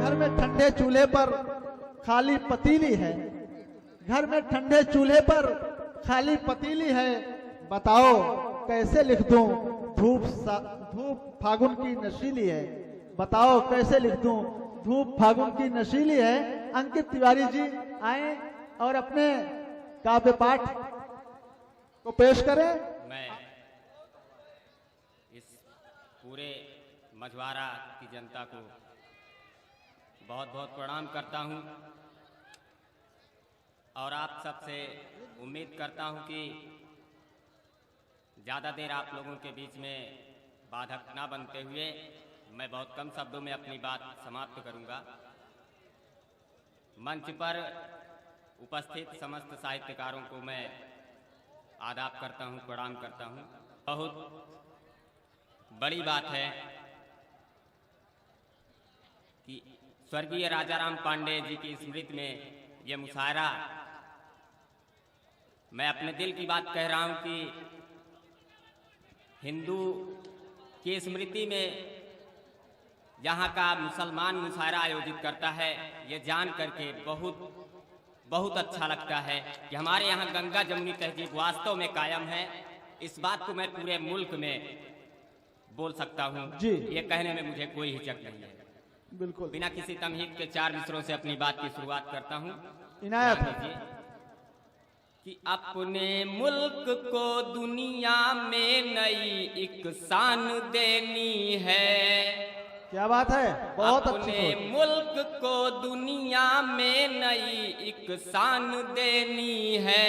घर में ठंडे चूल्हे पर खाली पतीली है, घर में ठंडे चूल्हे पर खाली पतीली है। बताओ कैसे लिख दूं धूप फागुन की नशीली है। बताओ कैसे लिख दूं धूप फागुन की नशीली है। अंकित तिवारी जी आए और अपने काव्य पाठ को पेश करें। मैं इस पूरे मझवारा की जनता को बहुत बहुत प्रणाम करता हूं और आप सबसे उम्मीद करता हूं कि ज़्यादा देर आप लोगों के बीच में बाधक ना बनते हुए मैं बहुत कम शब्दों में अपनी बात समाप्त करूंगा। मंच पर उपस्थित समस्त साहित्यकारों को मैं आदाब करता हूं, प्रणाम करता हूं। बहुत बड़ी बात है कि स्वर्गीय राजाराम पांडे जी की स्मृति में यह मुशायरा, मैं अपने दिल की बात कह रहा हूं कि हिंदू की स्मृति में यहाँ का मुसलमान मुशायरा आयोजित करता है, ये जान करके बहुत अच्छा लगता है कि हमारे यहाँ गंगा जमुनी तहजीब वास्तव में कायम है। इस बात को मैं पूरे मुल्क में बोल सकता हूँ जी। ये कहने में मुझे कोई हिचक नहीं है। बिल्कुल बिना किसी तमहीद के 4 मिसरों से अपनी बात की शुरुआत करता हूँ। इनायत कि अपने मुल्क को दुनिया में नई एक शान देनी है। क्या बात है, बहुत अच्छी अपने मुल्क को दुनिया में नई एक शान देनी है।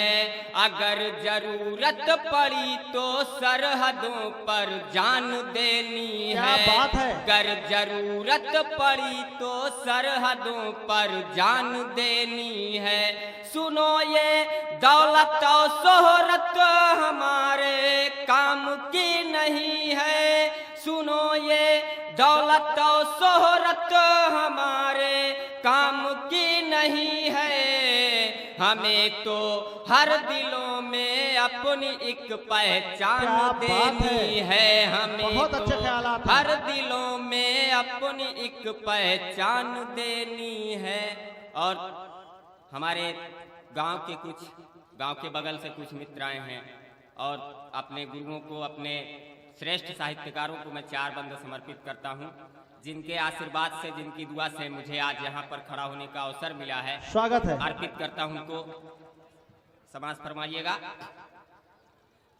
अगर जरूरत पड़ी तो सरहदों पर जान देनी क्या बात है। अगर जरूरत पड़ी तो सरहदों पर जान देनी है। सुनो ये दौलत और शोहरत हमारे काम की नहीं है। सुनो ये दौलत और शोहरत हमारे काम की नहीं है। हमें तो हर दिलों में अपनी एक पहचान देनी है। हमें बहुत अच्छे ख्यालात हैं। हर दिलों में अपनी एक पहचान देनी है। और हमारे गांव के बगल से कुछ मित्र आए हैं और अपने गुरुओं को, अपने श्रेष्ठ साहित्यकारों को मैं 4 बंद समर्पित करता हूं, जिनके आशीर्वाद से, जिनकी दुआ से मुझे आज यहाँ पर खड़ा होने का अवसर मिला है। स्वागत है। अर्पित करता हूं उनको। समाज फरमाइएगा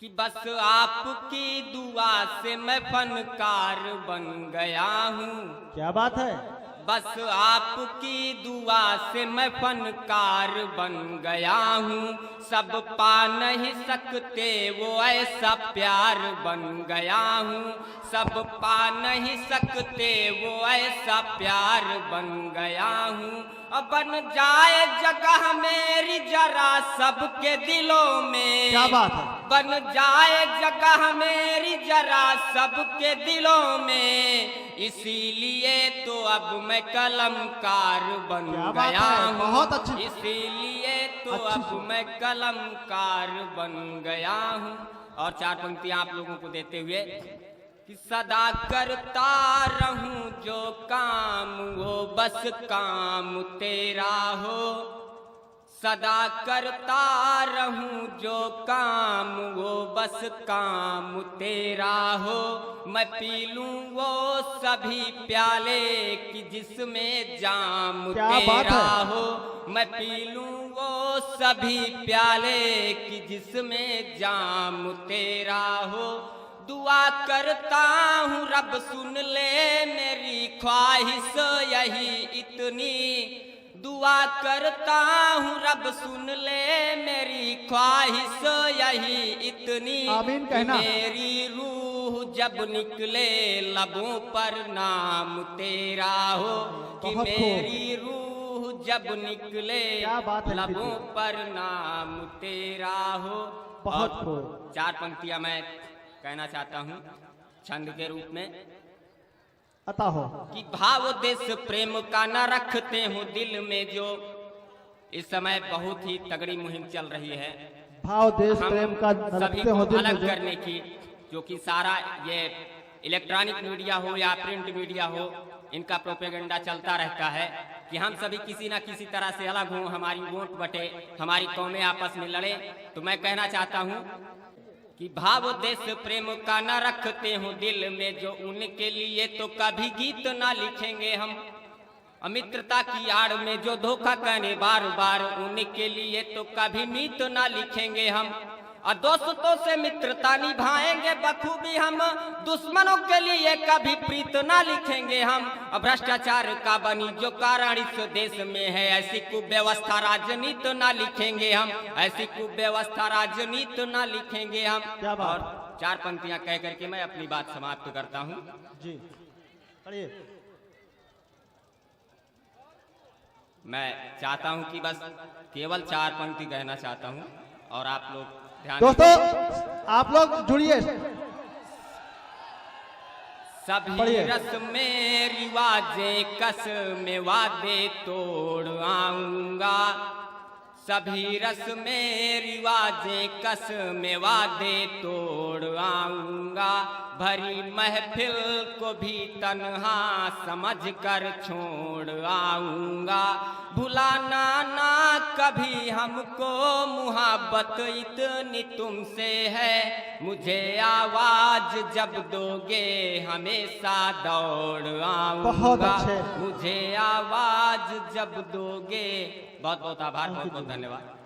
कि बस आपकी दुआ से मैं फनकार बन गया हूँ। क्या बात है। बस आपकी दुआ से मैं फनकार बन गया हूँ। सब पा नहीं सकते वो ऐसा प्यार बन गया हूँ। सब पा नहीं सकते वो ऐसा प्यार बन गया हूँ। अब बन जाए जगह मेरी जरा सबके दिलों में। क्या बात है। बन जाए जगह मेरी जरा सबके दिलों में। इसीलिए तो अब मैं कलमकार बन गया हूँ। बहुत अच्छी। इसीलिए तो अब मैं कलमकार बन गया हूँ। और 4 पंक्तियां आप लोगों को देते हुए कि सदा करता रहूं जो काम हो बस काम तेरा हो। सदा करता रहूं जो काम वो बस काम तेरा हो। मैं पी लूं वो सभी प्याले कि जिसमें जाम तेरा हो। मैं पी लूं वो सभी प्याले कि जिसमें जाम तेरा हो। दुआ करता हूँ रब सुन ले मेरी ख्वाहिश यही इतनी। दुआ करता हूँ रब सुन ले मेरी ख्वाहिश यही इतनी। आमीन कहना। मेरी रूह जब निकले लबों पर नाम तेरा हो। कि मेरी रूह जब निकले लबों पर नाम तेरा हो। बहुत 4 पंक्तियां मैं कहना चाहता हूँ छंद के रूप में। अता हो कि भाव देश प्रेम का न रखते हो दिल में जो। इस समय बहुत ही तगड़ी मुहिम चल रही है भाव देश प्रेम का सभी को अलग करने की, जो कि सारा ये इलेक्ट्रॉनिक मीडिया हो या प्रिंट मीडिया हो, इनका प्रोपेगेंडा चलता रहता है कि हम सभी किसी ना किसी तरह से अलग हों, हमारी वोट बटे, हमारी कौमें आपस में लड़े। तो मैं कहना चाहता हूं कि भाव देश प्रेम का न रखते हो दिल में जो, उनके लिए तो कभी गीत ना लिखेंगे हम। अमित्रता की आड़ में जो धोखा करने बार बार, उनके लिए तो कभी मीत ना लिखेंगे हम। और दोस्तों से मित्रता निभाएंगे बखूबी हम, दुश्मनों के लिए कभी प्रीत ना लिखेंगे हम। भ्रष्टाचार का बनी जो कारण इस देश में है, ऐसी कुव्यवस्था राजनीति ना लिखेंगे हम, ऐसी कुव्यवस्था राजनीति ना लिखेंगे हम। और 4 पंक्तियां कह करके मैं अपनी बात समाप्त करता हूं। जी पढ़िए। मैं चाहता हूं कि बस केवल 4 पंक्ति कहना चाहता हूं और आप लोग ध्यान। दोस्तों आप लोग जुड़िए। सभी रस्में रिवाजें कस में वादे तोड़ आऊंगा, सभी रस्में रिवाजें कस में वादे तोड़ आऊंगा। भरी महफिल को भी तन्हा समझ कर छोड़ आऊंगा। भुलाना ना कभी हमको मुहब्बत इतनी तुमसे है, मुझे आवाज जब दोगे हमेशा दौड़ आऊंगा। मुझे आवाज जब दोगे। बहुत बहुत आभार, बहुत बहुत धन्यवाद।